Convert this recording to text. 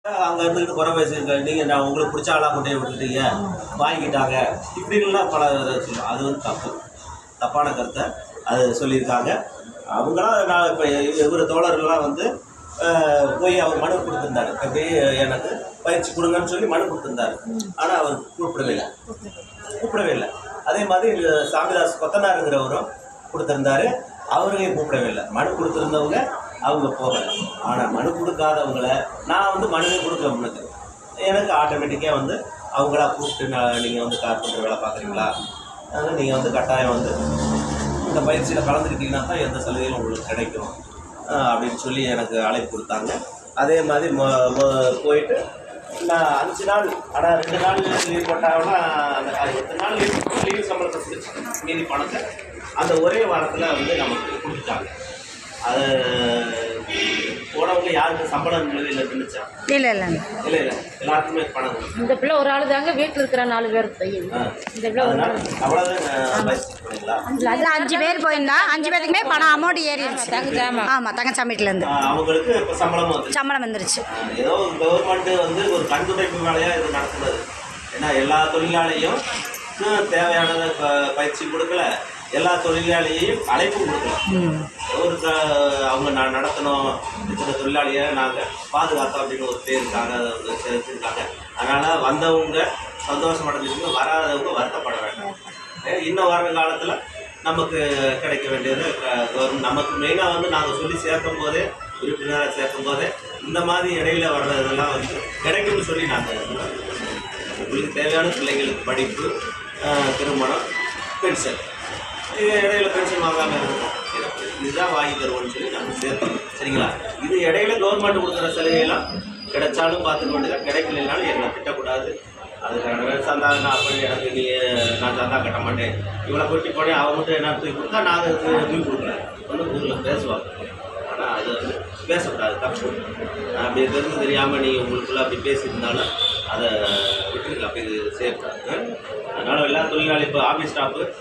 அங்கே இருந்துக்கிட்டு குறை பேசுங்க, நீங்கள் நான் உங்களுக்கு பிடிச்ச ஆளாக கொண்டு போய் விட்டுட்டீங்க, வாங்கிட்டாங்க, இப்படின்லாம் பல சொல்லுவோம். அது வந்து தப்பான கருத்தை அது சொல்லியிருக்காங்க. அவங்களாம் நான் இப்போ இவர் தோழர்கள்லாம் வந்து போய் அவர் மனு கொடுத்துருந்தாரு, போய் எனக்கு பயிற்சி கொடுங்கன்னு சொல்லி மனு கொடுத்துருந்தாரு. ஆனால் அவர் கூப்பிடவே இல்லை. அதே மாதிரி சாமிதாஸ் கொத்தனாருங்கிறவரும் கொடுத்துருந்தாரு, அவரையும் கூப்பிடவே இல்லை. மனு கொடுத்துருந்தவங்க அவங்க போகலை. ஆனால் மனு கொடுக்காதவங்கள நான் வந்து மனுவே கொடுக்க முன்னுக்கு எனக்கு ஆட்டோமேட்டிக்காக வந்து அவங்களா கூப்பிட்டு நீங்கள் வந்து கார்பெண்டர் வேலை பார்க்குறீங்களா, அதனால் நீங்கள் வந்து கட்டாயம் வந்து இந்த பயிற்சியில் கலந்துக்கிட்டீங்கன்னா தான் எந்த சலுகையும் உங்களுக்கு கிடைக்கும் அப்படின்னு சொல்லி எனக்கு அழைப்பு கொடுத்தாங்க. அதே மாதிரி போயிட்டு நான் 5 நாள், ஆனால் 2 நாள் லீவ் போட்டாங்கன்னா அந்த 10 நாள் லீவ் சம்பளத்தை பிடிச்சி மீதி பணத்தை அந்த ஒரே வாரத்தில் வந்து நமக்கு கொடுத்துட்டாங்க. அது போனவங்க யாருக்கும் சம்பளம் நிலுவையில் இருந்துச்சா? இல்லை எல்லாருக்குமே பணம். இந்த பிள்ளை ஒரு ஆள் தாங்க வீட்டில் இருக்கிற 4 பேர் பையன். இந்த பிள்ளை அவ்வளோதான். 5 பேர் போயிருந்தா 5 பேருக்குமே பணம் அமௌண்ட் ஏறிடுச்சு. ஆமாம், தங்கச்சாமி வீட்டிலேருந்து அவங்களுக்கு இப்போ சம்பளம் வந்துருச்சு. ஏதோ கவர்மெண்ட்டு வந்து ஒரு கண்துடைப்பு வேலையாக இது நடத்துனது. ஏன்னா எல்லா தொழிலாளியும் தேவையானதை பயிற்சி கொடுக்கல, எல்லா தொழிலாளியையும் அழைப்பும் கொடுக்கல. ஒரு அவங்க நான் நடத்தணும், இத்தனை தொழிலாளியை நாங்கள் பாதுகாத்தோம் அப்படின்னு ஒரு பேருக்காக அதை வந்து சேர்த்துருக்காங்க. அதனால் வந்தவங்க சந்தோஷம் அடைஞ்சிருங்க, வராதவங்க வருத்தப்பட வேண்டாம். இன்னும் வர காலத்தில் நமக்கு கிடைக்க வேண்டியது கவர்மெண்ட் நமக்கு மெயினாக வந்து நாங்கள் சொல்லி சேர்க்கும் போதே, உறுப்பினராக சேர்க்கும் போதே இந்த மாதிரி இடையில வர்றதெல்லாம் வந்து கிடைக்கும்னு சொல்லி நாங்கள் உங்களுக்கு தேவையான பிள்ளைங்களுக்கு படிப்பு, திருமணம், பென்ஷன், இடையில பென்ஷன் வாங்காமல் இருக்கும், இதுதான் வாங்கி தருவோம்னு சொல்லி நாங்கள் சேர்த்தோம். சரிங்களா? இது இடையில கவர்மெண்ட் கொடுக்குற சலுகையெல்லாம் கிடைச்சாலும் பார்த்துக்க வேண்டியதான், கிடைக்கலனாலும் என்னை திட்டக்கூடாது. அதுக்கான சந்தா நான் அப்படி எனக்கு நான் சந்தா கட்ட மாட்டேன், இவ்வளோ கொட்டி போனேன், அவன் மட்டும் என்ன தூக்கி கொடுத்தா நாங்கள் தூக்கி கொடுக்குறேன் வந்து ஊரில் பேசுவாங்க. ஆனால் அது வந்து பேசக்கூடாது, தப்பு. அப்படி தெரிஞ்சு தெரியாமல் நீங்கள் உங்களுக்குள்ளே அப்படி பேசியிருந்தாலும் அதை விட்டுருக்கு, அப்படி இது செய்யக்கூடாது. அதனால் எல்லா தொழிலாளி இப்போ ஆஃபீஸ் ஸ்டாஃபு